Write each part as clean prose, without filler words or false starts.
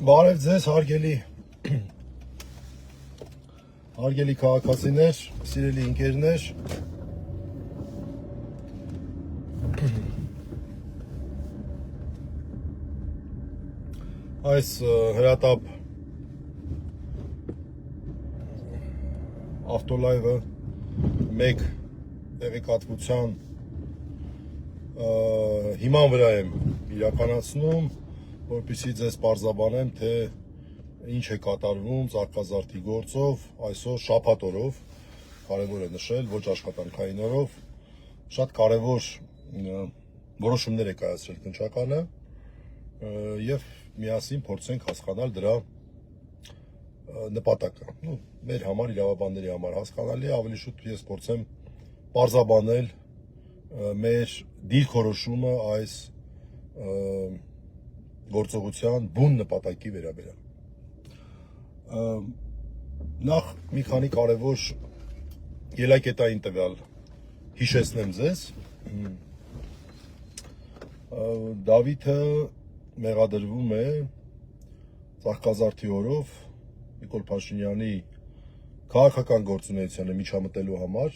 Բարև ձեզ, հարգելի քաղաքացիներ, սիրելի ընկերներ։ Այս հրատապ ավտոլայվը մեկ տեղեկատվության հիման վրա եմ իրականացնում, որպեսզի ձեզ պարզաբանեմ, թե ինչ է կատարվում Ծաղկազարդի գործով այսօր շաբաթ օրով, կարևոր է նշել, ոչ աշխատանքային օրով, շատ կարևոր որոշումներ է կայացրել քննչականը եւ միասին փորձենք հասկանալ դրա նպատակը։ Մեր համար, իրավաբանների համար հասկանալի է, ավելի շուտ ես փորձեմ պարզաբանել մեր դիրքորոշումը այս գործողության բուն նպատակի վերաբերյալ։ Նախ մի քանի կարևոր ելակետային տվյալ հիշեցնեմ ձեզ։ Դավիթը մեղադրվում է Ծաղկազարդի օրով Նիկոլ Փաշինյանի քաղաքական գործունեությանը միջամտելու համար,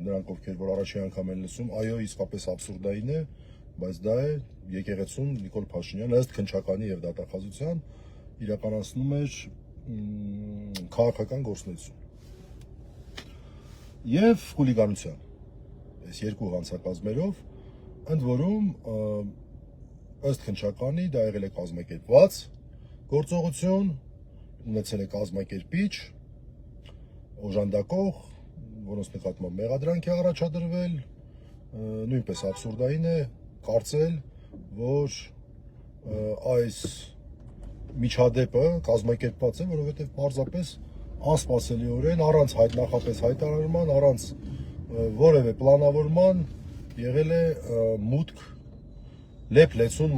նրանք ովքեր որ առաջին անգամ են լսում, այո, իսկապես աբսուրդային է, բայց դա է եկեղեցուն Նիկոլ Փաշինյանը ըստ քննչականի եւ դատախազության իրականացնում էր քաղաքական գործունեություն եւ խուլիգանության։ Այս երկու հանցակազմերով, ընդ որում ըստ քննչականի դա եղել է կազմակերպված գործողություն, ունեցել է կազմակերպիչ, օժանդակող, որոնց նկատմամբ մեղադրանք է առաջադրվել, նույնպես աբսուրդային է կարծել, որ այս միջադեպը կազմակերպված է, որովհետև պարզապես անսպասելիորեն, առանց նախապես հայտարարման, առանց որևէ պլանավորման եղել է մուտք Լեփ Լեցուն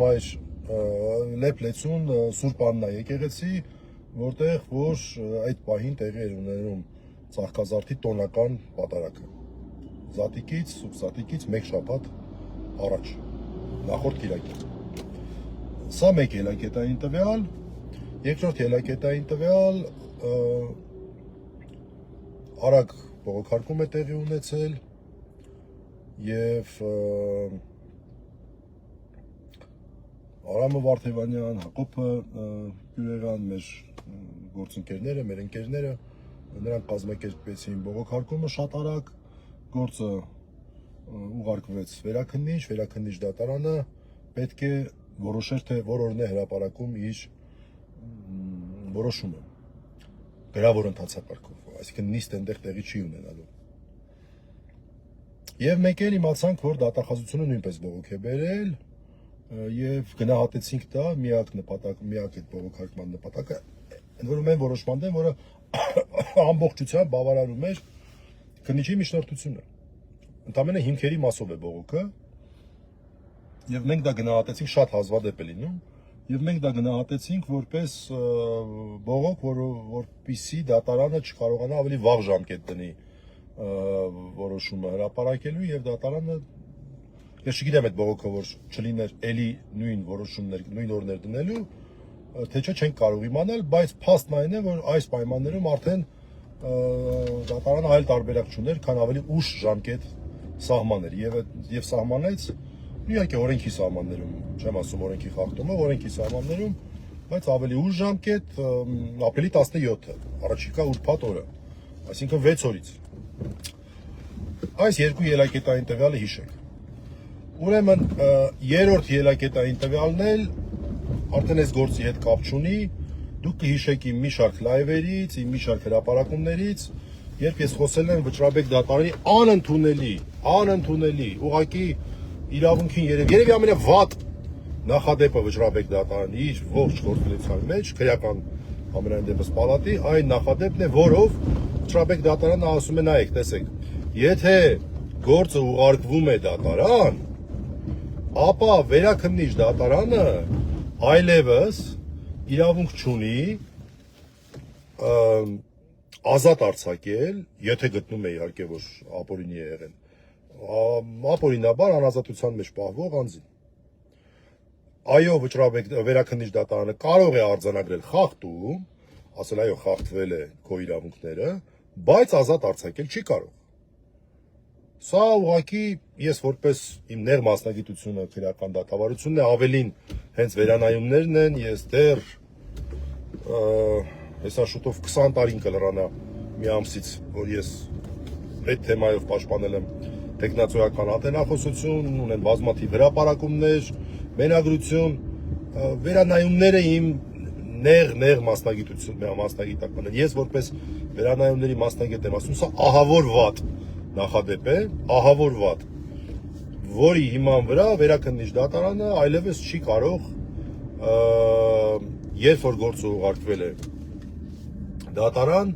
Սուրբ Աննա եկեղեցի, որտեղ որ այդ պահին տեղի էր ունենում Ծաղկազարդի տոնական պատարագը։ Սուրբ Զատիկից մեկ շաբաթ առաջ, նախորդ կիրակի։ Սա մեկ ելակետային տվյալ, երկրորդ ելակետային տվյալ արագ բողոքարկում է տեղի ունեցել եւ Արամը Վարդևանյան, Հակոբը Գյուղեղյան, մեր գործընկերները, մեր ընկերները, նրանք կազմակերպեցին բողոքարկումը շատ արագ, գործը ուղարկվեց վերաքննիչ դատարանը պետք է որոշեր, թե որ օրն է հրապարակում իր որոշումը գրավոր ընթացակարգով, այսինքն նիստ այնտեղ տեղի չի ունենալու։ Եվ մեկ էլ իմացանք, որ դատախազությունը նույնպես բողոք է բերել եւ գնահատեցինք դա միակ այդ բողոքարկման նպատակը, ընդ որում այն որոշման դեմ, որը ամբողջությամբ բավարարում էր քննիչի միջնորդությունը։ Ընդամենը հիմքերի մասով է բողոքը եւ մենք դա գնահատեցինք, շատ հազվադեպ է լինում, եւ մենք դա գնահատեցինք որպես բողոք, որպեսզի դատարանը չկարողանա ավելի վաղ ժամկետ դնի որոշումը հրապարակելու եւ դատարանը, ես չգիտեմ այդ բողոքը որ չլիներ էլի նույն որոշումներ, նույն օրներ դնելու, թե չէ չենք կարող իմանալ, բայց փաստն այն է, որ այս պայմաններում արդեն դատարանը այլ տարբերակ չուներ, քան ավելի ուշ ժամկետ սահմանել եւ սահմանեց իհարկե օրենքի սահմաններում, չեմ ասում օրենքի խախտումը, օրենքի սահմաններում, բայց ավելի ուշ ժամկետ ապրիլի 17-ը, առաջիկա ուրբաթ օրը, այսինքն 6 օրից։ Այս երկու ելակետային տվյալը հիշեք։ Ուրեմն երրորդ ելակետային տվյալն էլ արդեն այս գործի հետ կապ չունի, դուք կհիշեք իմ մի շարք լայվերից, իմ մի շարք հրապարակումներից, երբ ես խոսել եմ Վճռաբեկ դատարանի անընդունելի, ուղղակի իրավունքին երևի ամենավատ նախադեպը Վճռաբեկ դատարանի իր ողջ գործունեության մեջ, քրեական ամենայն դեպս պալատի, այն նախադեպն է, որով Վճռաբեկ դատարանը ասում է, նայեք, տեսեք, եթե գործը ուղարկվում է դատարան, ապա վերաքննիչ դատարանը այլևս իրավունք չունի ազատ արձակել, եթե գտնում է իհարկե, որ ապօրինի է եղել, ապօրինաբար անազատության մեջ պահվող անձին։ այո վերաքննիչ դատարանը կարող է արձանագրել խախտում, ասել այո խախտվել է քո իրավունքները, բայց ազատ արձակել չի կարող։ Սա ուղղակի ես որպես իմ ներ մասնագիտությունը քրեական դատավարությունն է, ավելին հենց վերանայումներն են, ես դեռ հեսա շուտով 20 տարին կլրանա մի ամսից, որ ես այդ թեմայով պաշտպանել եմ տեխնացիական ատենախոսություն, ունեն բազմաթիվ հրապարակումներ, մենագրություն, վերանայումները իմ նեղ մասնագիտական են։ Ես որպես վերանայումների մասնագետ եմ ասում, սա ահավոր վատ նախադեպ է, ահավոր վատ, որի հիման վրա վերաքննիչ դատարանը այլևս չի կարող, երբ որ գործը ուղարկվել է դատարան,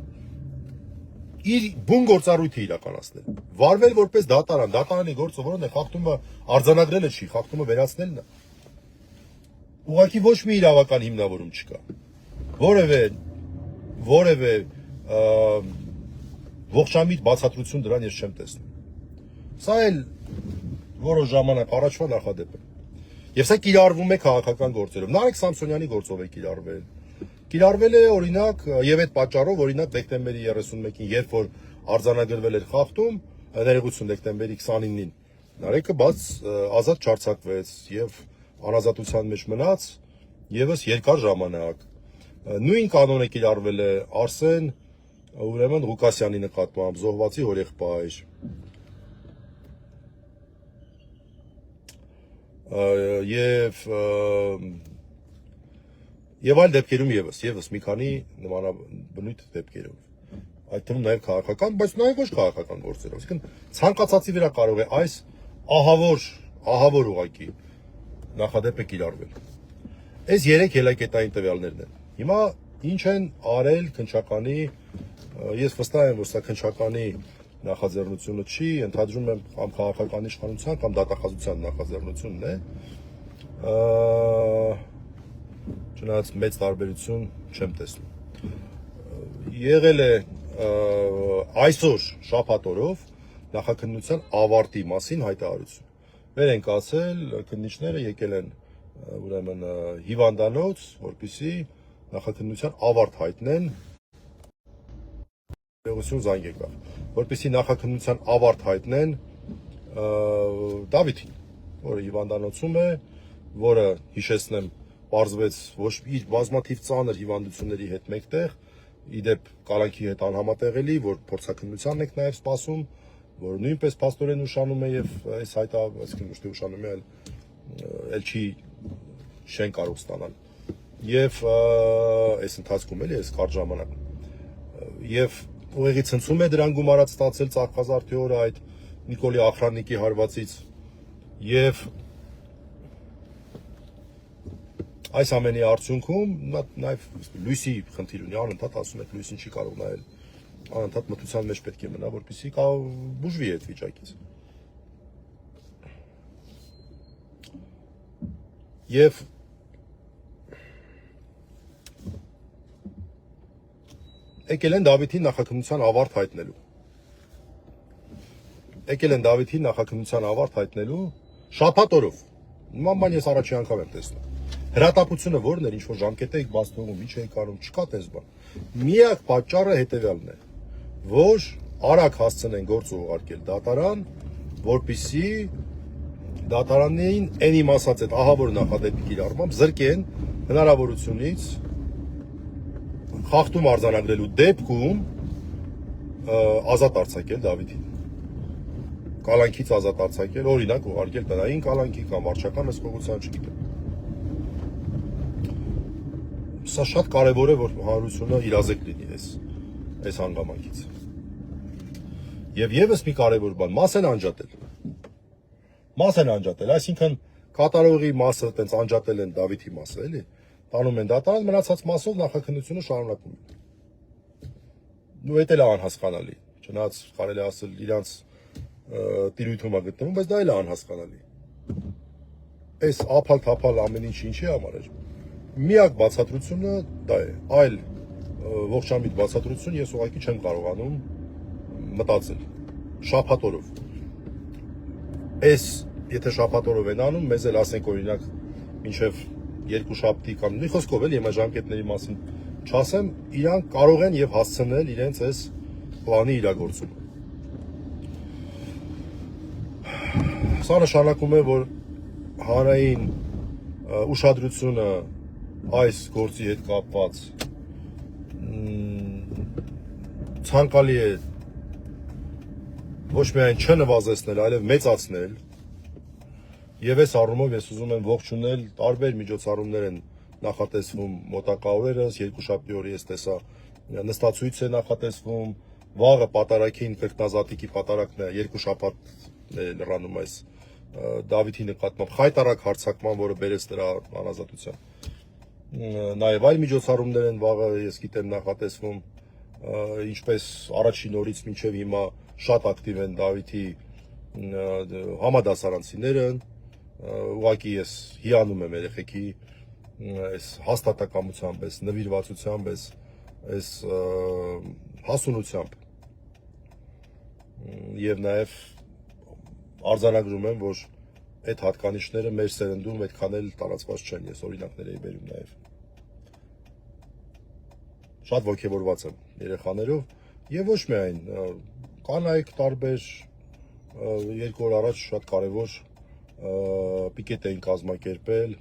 իր բուն գործառույթը իրականացնել։ Վարվել որպես դատարան, դատարանի գործը որն է խախտումը արձանագրելը չի, խախտումը վերացնելն է։ Ուղղակի ոչ մի իրավական հիմնավորում չկա։ Որևէ ողջամիտ բացատրություն դրան ես չեմ տեսնում։ Սա էլ որոշ ժամանակ առաջվա նախադեպ է։ Եվ սա կիրառվում է քաղաքական գործերով։ Նարեկ Սամսոնյանի գործով է կիրառվել։ Կիրառվել է օրինակ եւ այդ պատճառով օրինակ դեկտեմբերի 31-ին, երբ որ արձանագրվել էր խախտում, ներողություն դեկտեմբերի 29-ին, Նարեկը ազատ չարձակվեց եւ անազատության մեջ մնաց եւս երկար ժամանակ։ Նույն կանոնը կիրառվել է Արսեն ուրեմն Ղուկասյանի նկատմամբ, զոհվածի հորեղբայր։ Եվ այլ դեպքերում եւս մի քանի նմանաբնույթ դեպքերով։ Այդ թվում նաեւ քաղաքական, բայց նաեւ ոչ քաղաքական գործերով։ Այսինքն ցանկացածի վրա կարող է այս ահավոր ուղղակի նախադեպը կիրառվել։ Այս 3 հելակետային տվյալներն են։ Հիմա ինչ են արել քննչականի, ես վստահ եմ, որ սա քննչականի նախաձեռնությունը չի, ընդհանրում եմ կամ քաղաքական իշխանության կամ դատախազության նախաձեռնությունն է։ Չնայած մեծ տարբերություն չեմ տեսնում։ Եղել է այսօր շաբաթ օրով նախաքննության ավարտի մասին հայտարարություն։ Վեր են կացել, քննիչները եկել են ուրեմն հիվանդանոց, որպեսզի նախաքննության ավարտ հայտնեն, զանգ եկավ, որպեսզի նախաքննության ավարտ հայտնեն Դավիթին, որը հիվանդանոցում է, որը հիշեցնեմ, պարզվեց ոչ իր բազմաթիվ ծանր հիվանդությունների հետ մեկտեղ, իդեպ կալանքի հետ անհամատեղելի, որ փորձաքննությանն եք նաև սպասում, որ նույնպես փաստորեն ուշանում է եւ այս այսինքն ոչ թե ուշանում է, այլ չեն կարող ստանալ։ Եվ այս ընթացքում էլի այս կարճ ժամանակ։ Եվ ուղեղի ցնցում է դրան գումարած ստացել Ծաղկազարդի օրը այդ Նիկոլի Ախրաննիկի հարվածից եւ այս ամենի արդյունքում նա նաեւ լույսի խնդիր ունի, անընդհատ ասում եք լույսին չի կարող նայել, անընդհատ մթության մեջ պետք է մնա, որպեսզի բուժվի այդ վիճակից։ Եվ եկել են Դավիթին նախաքննության ավարտ հայտնելու։ Շաբաթ օրով։ Նման բան ես առաջի անգամ եմ տեսնում։ Հրատապությունը որն էր, ինչ որ ժամկետ եք բաց թողում, ինչ եք անում, չկա տես բան։ Միակ պատճառը հետեւյալն է, որ արագ հասցնեն գործը ուղարկել դատարան, որպեսզի դատարանին այն իմ ասած այդ ահավոր նախադեպի կիրառմամբ զրկեն հնարավորությունից խախտում արձանագրելու դեպքում ազատ արձակել Դավիթին։ Կալանքից ազատ արձակել, օրինակ ուղարկել տնային կալանքի կամ վարչական հսկողության, չգիտեմ։ Սա շատ կարևոր է, որ հանրությունը իրազեկ լինի այս հանգամանքից։ Եվ եւս մի կարևոր բան, մաս են անջատել, այսինքն կատարողի մասը տենց անջատել են Դավիթի մասը, էլի, տանում են դատարան, մնացած մասով նախաքննությունը շարունակում են։ Ու դա էլ է անհասկանալի, չնայած կարելի ասել իրանց տիրույթում է գտնվում, բայց դա էլ է անհասկանալի։ Այս ափալ-թափալ ամեն ինչի համար էր։ Միակ բացատրությունը դա է, այլ ողջամիտ բացատրություն ես ուղղակի չեմ կարողանում մտածել։ Շաբաթ օրով։ Եթե շաբաթ օրով են անում, մեզ էլ ասենք օրինակ մինչև երկուշաբթի կամ մի խոսքով էլ եմա ժամկետների մասին չասեմ, իրանք կարող են եւ հասցնել իրենց այս պլանի իրագործում։ Սա նշանակում է, որ հանրային ուշադրությունը այս գործի հետ կապված ցանկալի է ոչ միայն չնվազեցնել, այլև մեծացնել, եւ այս առումով ես ուզում եմ ողջունել տարբեր միջոցառումներ են նախատեսվում մոտակա օրերս, երկուշաբթի օրը ես տեսա նստացույց է նախատեսվում, վաղը պատարագին կրկնազատիկի պատարագն է, երկու շաբաթ լրանում այս Դավիթի նկատմամբ խայտարակ հարձակման, որը բերեց դրա անազատության։ Նաև այլ միջոցառումներ են վաղը, ես գիտեմ, նախատեսվում, ինչպես առաջին օրից մինչև հիմա շատ ակտիվ են Դավիթի համադասարանցիները, ուղղակի ես հիանում եմ երեխեքի այս հաստատակամությամբ, այս նվիրվածությամբ, այս հասունությամբ եւ նաեւ արձանագրում եմ, որ այդ հատկանիշները մեր սերնդում այդքան էլ տարածված չեն, ես օրինակներ էի բերում նաև։ Շատ ոգևորված եմ երեխաներով եւ ոչ միայն կանայք տարբեր երկու օր առաջ շատ կարևոր պիկետ էին կազմակերպել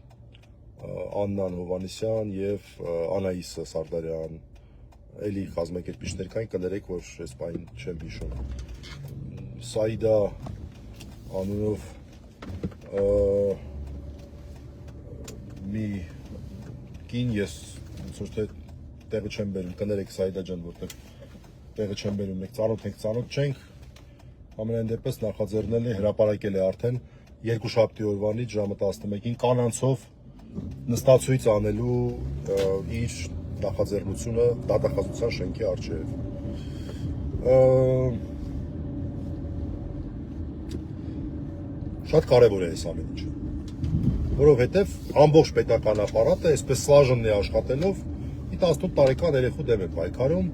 Աննան Հովանեսյան եւ Անահիսը Սարդարյան, էլի կազմակերպիչներ կային, կներեք, որ այս բան չեմ հիշում։ Սայդա անունով մի կին, ես ոնց որ թե տեղը չեմ բերում, կներեք Սայդա ջան, որտեղ տեղը չեմ բերում, մենք ծանոթ չենք, ամենայն դեպս նախաձեռնել է, հրապարակել է արդեն երկուշաբթի օրվանից ժամը 11-ին կանանցով նստացույց անելու իր նախաձեռնությունը դատախազության շենքի առջև։ Շատ կարևոր է այս ամեն ինչը, որովհետև ամբողջ պետական ապարատը այսպես սլաժնն է աշխատելով, մի 18 տարեկան երեխու դեմ է պայքարում,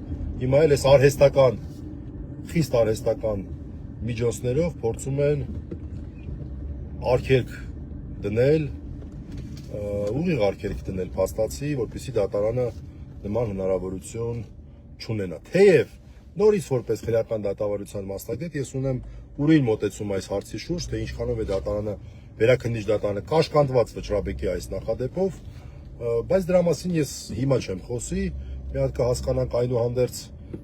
հիմա էլ այս արհեստական, խիստ արհեստական միջոցներով փորձում են արգելք դնել, ուղիղ արգելք դնել փաստացի, որպեսզի դատարանը նման հնարավորություն չունենա։ Թեև նորից որպես քրեական դատավարության մասնագետ ես ունեմ ուրույն մոտեցում այս հարցի շուրջ, թե ինչքանով է դատարանը, վերաքննիչ դատարանը կաշկանդված վճռաբեկի այս նախադեպով, բայց դրա մասին ես հիմա չեմ խոսի, մի հատ կհասկանանք այնուհանդերձ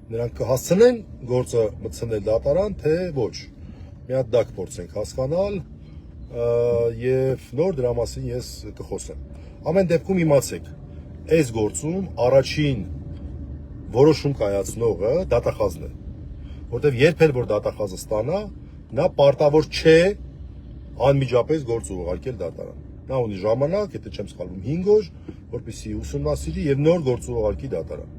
նրանք կհասցնեն գործը մտցնել դատարան, թե ոչ։ Մի հատ դա կփորձենք հասկանալ եւ նոր դրա մասին ես կխոսեմ։ Ամեն դեպքում իմացեք, այս գործում առաջին որոշում կայացնողը դատախազն է, որտեղ երբ էլ որ դատախազը ստանա, նա պարտավոր չէ անմիջապես գործը ուղարկել դատարան։ Նա ունի ժամանակ, եթե չեմ սխալվում 5 օր, որպեսզի ուսումնասիրի եւ նոր գործը ուղարկի դատարան։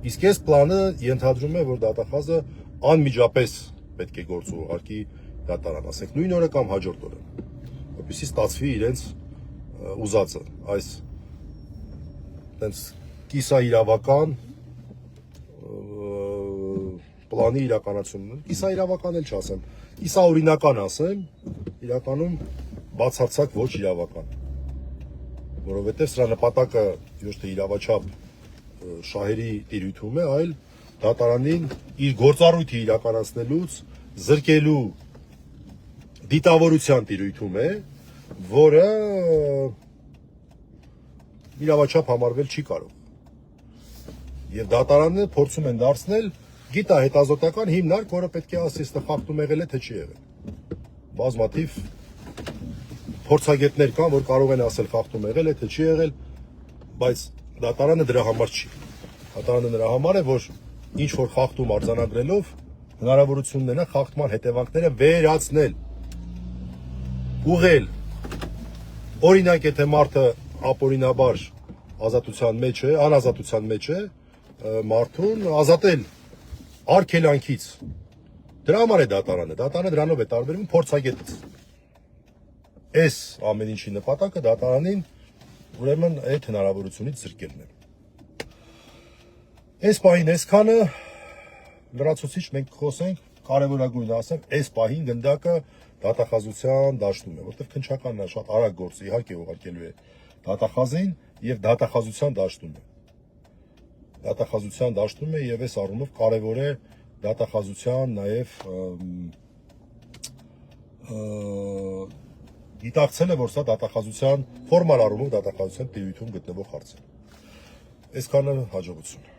Իսկ այս պլանը ենթադրում է, որ դատախազը անմիջապես պետք է գործը ուղարկի դատարան, ասենք նույն օրը կամ հաջորդ օրը, որպեսզի ստացվի իրենց ուզածը, այս տենց կիսաիրավական պլանի իրականացումն, կիսաիրավական էլ չասեմ, կիսաօրինական ասեմ, իրականում բացարձակ ոչ իրավական, որովհետև սրա նպատակը ոչ թե իրավաչափ շահերի տիրույթում է, այլ դատարանին իր գործառույթը իրականացնելուց զրկելու դիտավորության տիրույթում է, որը իրավաչափ համարվել չի կարող։ Եվ դատարանը փորձում են դարձնել գիտահետազոտական հիմնարկ, որը պետք է ասի, ստը խախտում եղել է, թե չի եղել։ Բազմաթիվ փորձագետներ կան, որ կարող են ասել խախտում եղել է, թե չի եղել, բայց դատարանը դրա համար չի։ Դատարանը նրա համար է, որ ինչ որ խախտում արձանագրելով հնարավորություն ունենա խախտման հետևանքները վերացնել, ուղղել։ Օրինակ, եթե մարդը ապօրինաբար ազատության մեջ է, անազատության մեջ է, մարդուն ազատել արգելանքից։ Դրա համար է դատարանը դրանով է տարբերվում փորձագետից։ Այս ամեն ինչի նպատակը դատարանին ուրեմն այդ հնարավորությունից զրկելն է։ Այս պահին այսքանը, լրացուցիչ մենք խոսենք կարևորագույնը ասեմ, այս պահին գնդակը դատախազության դաշտում է, որտեղ քննչականն է շատ արագ գործը իհարկե ուղարկելու է դատախազին եւ դատախազության դաշտում է։ Դատախազության դաշտում է եւ այս առումով կարևոր է դատախազության նաեւ գիտակցելը, որ սա դատախազության ֆորմալ առումով դատախազության տիրույթում գտնվող հարց է։ Այսքանը հաջողություն։